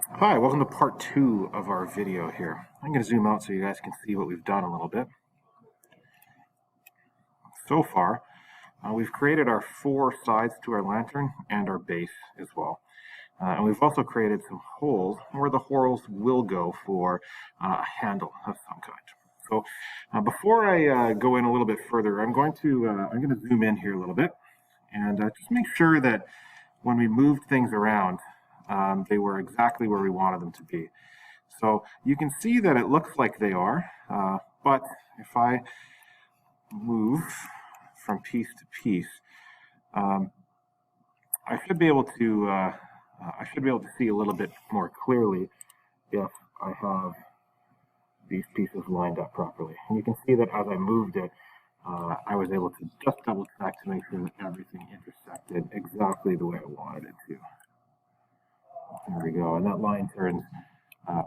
Hi, welcome to part 2 of our video here. I'm going to zoom out so you guys can see what we've done a little bit. So far, we've created our 4 sides to our lantern and our base as well. And we've also created some holes where the holes will go for a handle of some kind. So before I go in a little bit further, I'm going to zoom in here a little bit and just make sure that when we moved things around, they were exactly where we wanted them to be. So you can see that it looks like they are, but if I move from piece to piece, I should be able to see a little bit more clearly if I have these pieces lined up properly. And you can see that as I moved it, I was able to just double check to make sure that everything intersected exactly the way I wanted it to. There we go, and that line turns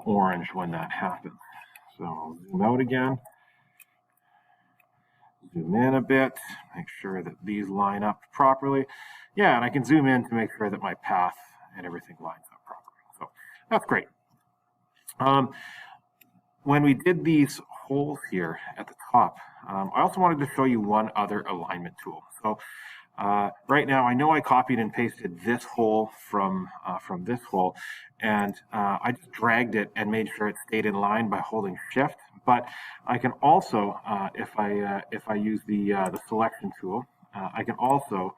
orange when that happens. So I'll zoom out again, zoom in a bit, make sure that these line up properly. Yeah, and I can zoom in to make sure that my path and everything lines up properly. So that's great. When we did these holes here at the top, I also wanted to show you one other alignment tool. So right now, I know I copied and pasted this hole from this hole, and I just dragged it and made sure it stayed in line by holding Shift. But I can also, if I use the selection tool, I can also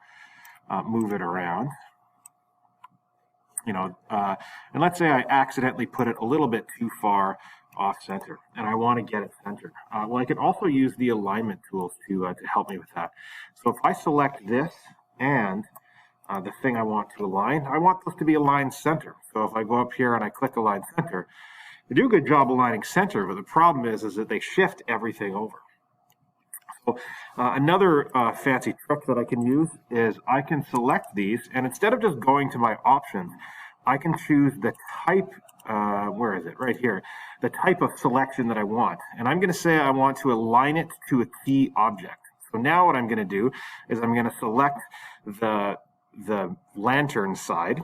move it around. And let's say I accidentally put it a little bit too far off center, and I want to get it centered. Well, I can also use the alignment tools to help me with that. So if I select this and the thing I want to align, I want those to be aligned center. So if I go up here and I click Align Center, they do a good job aligning center, but the problem is that they shift everything over. So another fancy trick that I can use is I can select these, and instead of just going to my options, I can choose the type, where is it? Right here, the type of selection that I want. And I'm going to say I want to align it to a key object. So now what I'm going to do is I'm going to select the lantern side,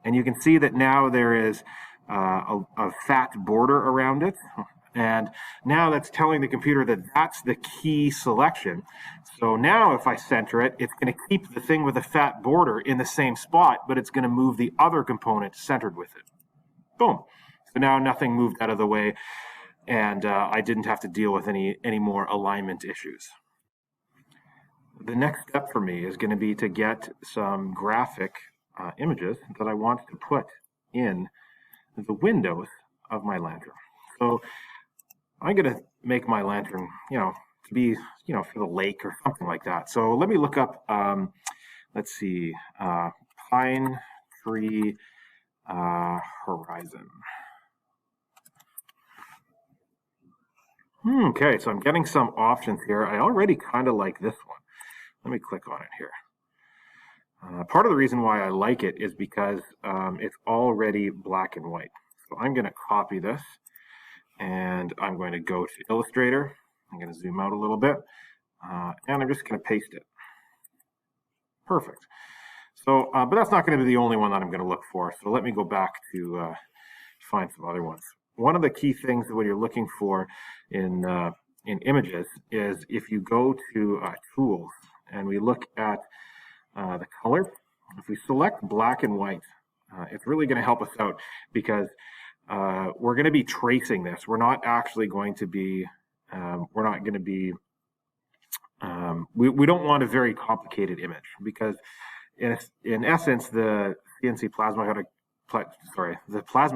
and you can see that now there is a fat border around it. And now that's telling the computer that that's the key selection. So now if I center it, it's going to keep the thing with a fat border in the same spot, but it's going to move the other component centered with it. Boom. So now nothing moved out of the way, and I didn't have to deal with any more alignment issues. The next step for me is going to be to get some graphic images that I want to put in the windows of my lantern. So I'm going to make my lantern, to be, for the lake or something like that. So let me look up, let's see, pine tree horizon. Okay, so I'm getting some options here. I already kind of like this one. Let me click on it here. Part of the reason why I like it is because it's already black and white. So I'm going to copy this, and I'm going to go to Illustrator. I'm going to zoom out a little bit, and I'm just going to paste it. Perfect. So, but that's not going to be the only one that I'm going to look for. So let me go back to find some other ones. One of the key things that when you're looking for in images is if you go to Tools and we look at the color, if we select black and white, it's really going to help us out because we're going to be tracing this. We're not actually going to be, we don't want a very complicated image because in essence, the CNC plasma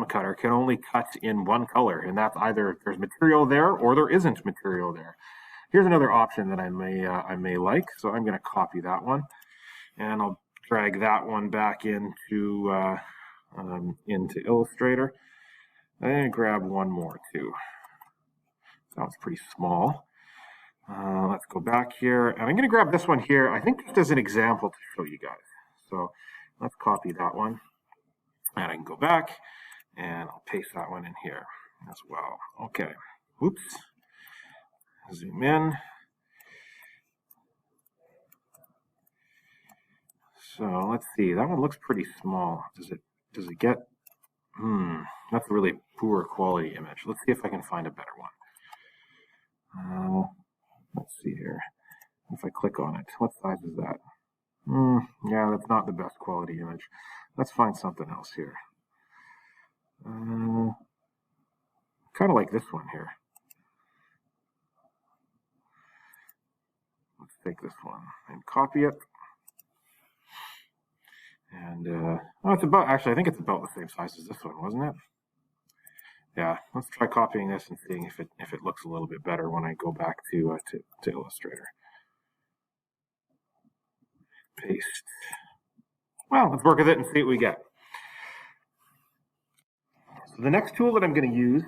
cutter can only cut in one color, and that's either there's material there or there isn't material there. Here's another option that I may like, so I'm going to copy that one, and I'll drag that one back into Illustrator. I'm going to grab one more too. Sounds pretty small. Let's go back here, and I'm going to grab this one here. I think just as an example to show you guys. So let's copy that one, and I can go back, and I'll paste that one in here as well. Okay. Oops. Zoom in. So let's see. That one looks pretty small. Does it get? That's a really poor quality image. Let's see if I can find a better one. Let's see here. If I click on it, what size is that? Yeah, that's not the best quality image. Let's find something else here. Kind of like this one here. Let's take this one and copy it. And oh, it's about, actually, I think it's about the same size as this one, wasn't it? Yeah, let's try copying this and seeing if it looks a little bit better when I go back to Illustrator. Paste. Well, let's work with it and see what we get. So the next tool that I'm going to use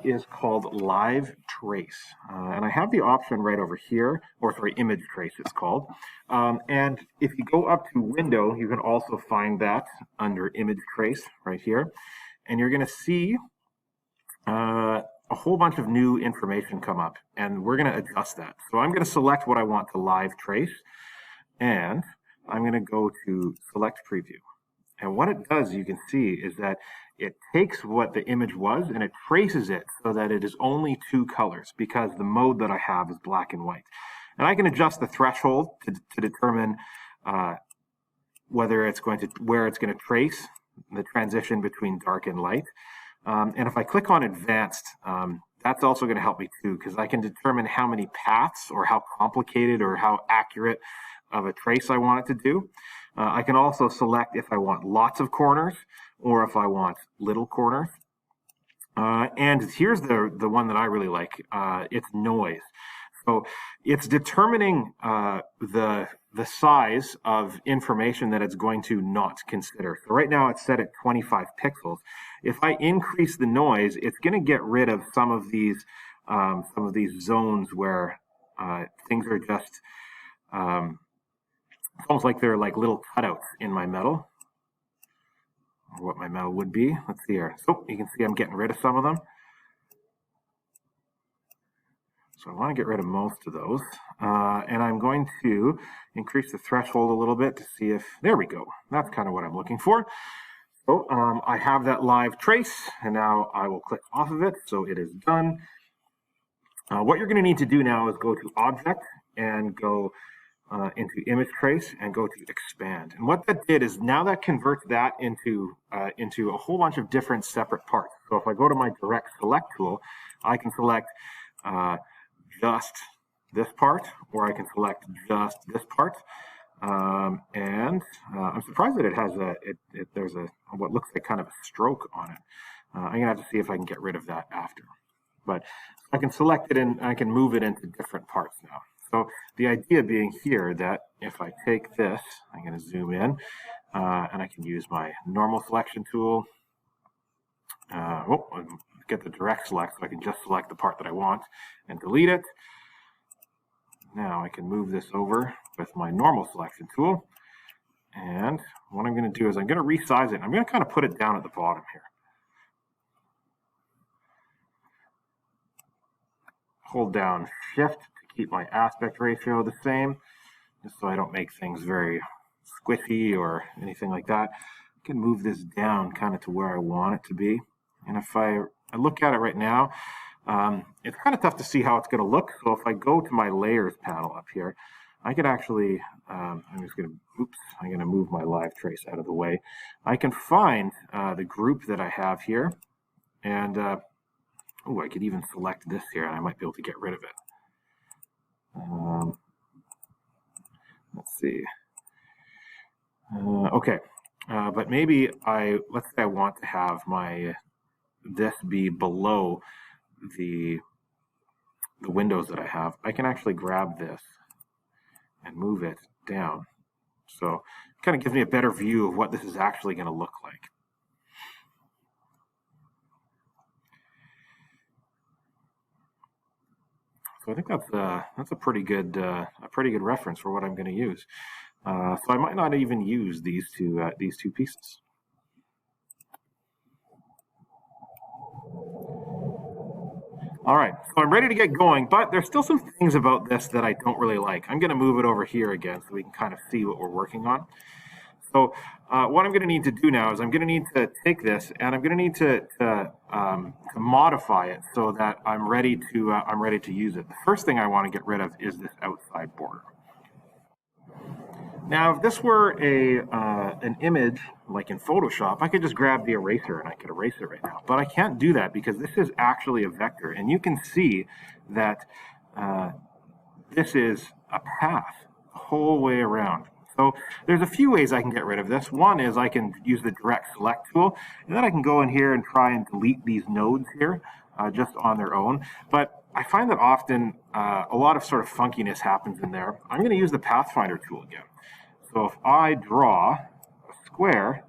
is called Live Trace. And I have the option right over here, or sorry, Image Trace it's called. And if you go up to Window, you can also find that under Image Trace right here. And you're going to see a whole bunch of new information come up, and we're going to adjust that. So I'm going to select what I want to live trace, and I'm going to go to Select Preview. And what it does, you can see, is that it takes what the image was and it traces it so that it is only two colors, because the mode that I have is black and white. And I can adjust the threshold to determine where it's going to trace the transition between dark and light. And if I click on Advanced, that's also going to help me too, because I can determine how many paths or how complicated or how accurate of a trace I want it to do. I can also select if I want lots of corners or if I want little corners. And here's the one that I really like. It's noise. So it's determining the size of information that it's going to not consider. So right now it's set at 25 pixels. If I increase the noise, it's going to get rid of some of these zones where things are just it's almost like they're like little cutouts in my metal, or what my metal would be. Let's see here. So you can see I'm getting rid of some of them. So I want to get rid of most of those. And I'm going to increase the threshold a little bit to see if, there we go. That's kind of what I'm looking for. So I have that live trace, and now I will click off of it. So it is done. What you're going to need to do now is go to Object and go into Image Trace and go to Expand. And what that did is now that converts that into a whole bunch of different separate parts. So if I go to my Direct Select tool, I can select just this part, or I can select just this part. And I'm surprised that it has there's what looks like kind of a stroke on it. I'm gonna have to see if I can get rid of that after. But I can select it and I can move it into different parts now. So the idea being here that if I take this, I'm going to zoom in, and I can use my normal selection tool. Get the direct select, so I can just select the part that I want and delete it. Now I can move this over with my normal selection tool. And what I'm going to do is I'm going to resize it. I'm going to kind of put it down at the bottom here. Hold down Shift to keep my aspect ratio the same, just so I don't make things very squishy or anything like that. I can move this down kind of to where I want it to be. And if I look at it right now, it's kind of tough to see how it's going to look. So if I go to my Layers panel up here, I could actually, I'm going to move my live trace out of the way. I can find the group that I have here, and I could even select this here, and I might be able to get rid of it. Let's see. Okay, but maybe let's say I want to have this be below the windows that I have. I can actually grab this and move it down. So it kind of gives me a better view of what this is actually going to look like. So I think that's a pretty good reference for what I'm going to use. So I might not even use these two pieces. All right, so I'm ready to get going, but there's still some things about this that I don't really like. I'm going to move it over here again so we can kind of see what we're working on. So what I'm going to need to do now is I'm going to need to take this and I'm going to need to modify it so that I'm ready to use it. The first thing I want to get rid of is this outside border. Now, if this were an image like in Photoshop, I could just grab the eraser and I could erase it right now. But I can't do that because this is actually a vector, and you can see that this is a path the whole way around. So there's a few ways I can get rid of this. One is I can use the direct select tool, and then I can go in here and try and delete these nodes here just on their own. But I find that often a lot of sort of funkiness happens in there. I'm going to use the Pathfinder tool again. So if I draw a square,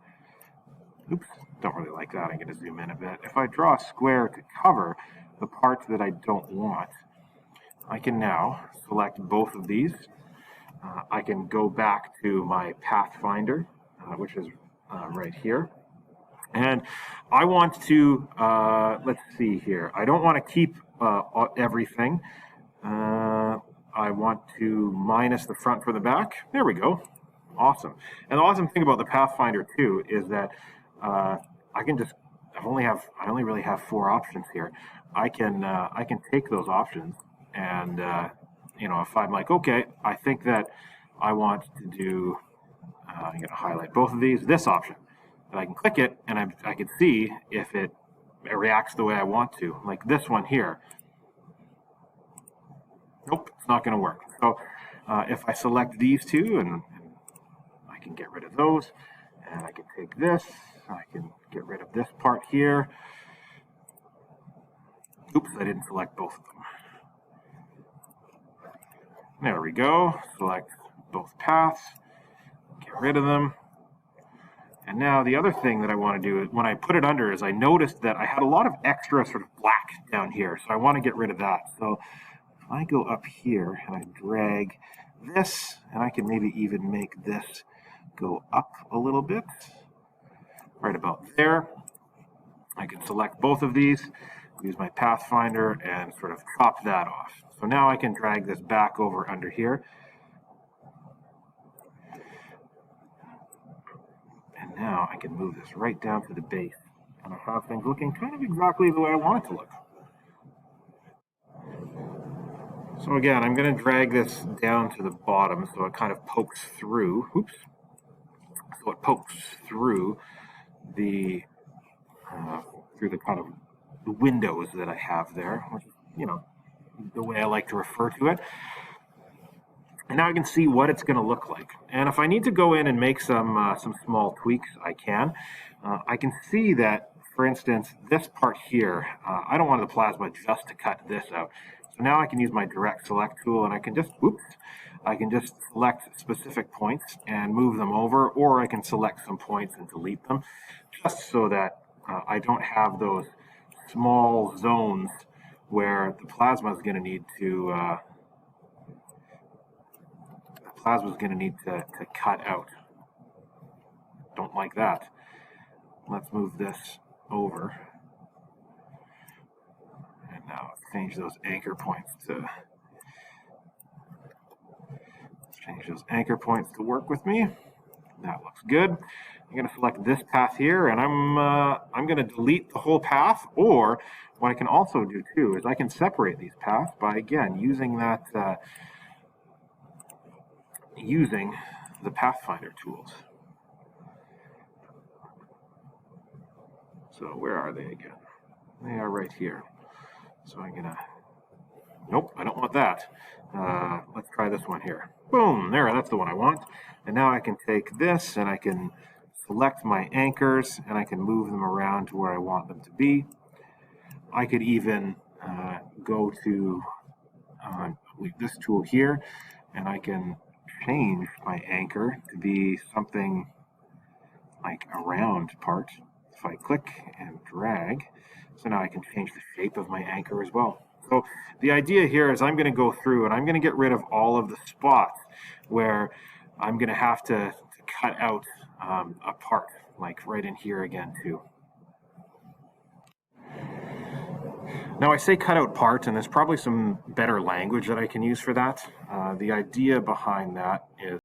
oops, don't really like that. I'm going to zoom in a bit. If I draw a square to cover the parts that I don't want, I can now select both of these. I can go back to my Pathfinder, which is right here. And I want to, let's see here. I don't want to keep everything. I want to minus the front from the back. There we go. Awesome. And the awesome thing about the Pathfinder too is that I only really have 4 options here. I can take those options and if I'm like, okay, I think that I want to do, I'm going to highlight both of these, this option, and I can click it and I can see if it reacts the way I want to, like this one here. Nope, it's not going to work. So if I select these two and I can get rid of those, and I can take this, I can get rid of this part here. Oops, I didn't select both of them. There we go, select both paths, get rid of them. And now the other thing that I want to do is when I put it under is I noticed that I had a lot of extra sort of black down here, so I want to get rid of that. So if I go up here and I drag this, and I can maybe even make this go up a little bit, right about there. I can select both of these, use my Pathfinder and sort of chop that off. So now I can drag this back over under here. And now I can move this right down to the base. And I have things looking kind of exactly the way I want it to look. So again, I'm going to drag this down to the bottom so it kind of pokes through. Oops. So it pokes through the kind of the windows that I have there, which is, the way I like to refer to it. And now I can see what it's going to look like. And if I need to go in and make some small tweaks, I can. I can see that, for instance, this part here, I don't want the plasma just to cut this out. So now I can use my direct select tool and I can just select specific points and move them over, or I can select some points and delete them, just so that I don't have those small zones where the plasma is going to need to cut out. Don't like that. Let's move this over. And now let's change those anchor points to work with me. That looks good. I'm going to select this path here, and I'm going to delete the whole path. Or what I can also do too is I can separate these paths by again using the Pathfinder tools. So where are they again? They are right here. So I'm gonna, nope, I don't want that. Let's try this one here. Boom, there, that's the one I want. And now I can take this and I can select my anchors and I can move them around to where I want them to be. I could even go to this tool here and I can change my anchor to be something like a round part. If I click and drag, so now I can change the shape of my anchor as well. So the idea here is I'm going to go through and I'm going to get rid of all of the spots where I'm going to have to cut out a part, like right in here again too. Now I say cut out part, and there's probably some better language that I can use for that. The idea behind that is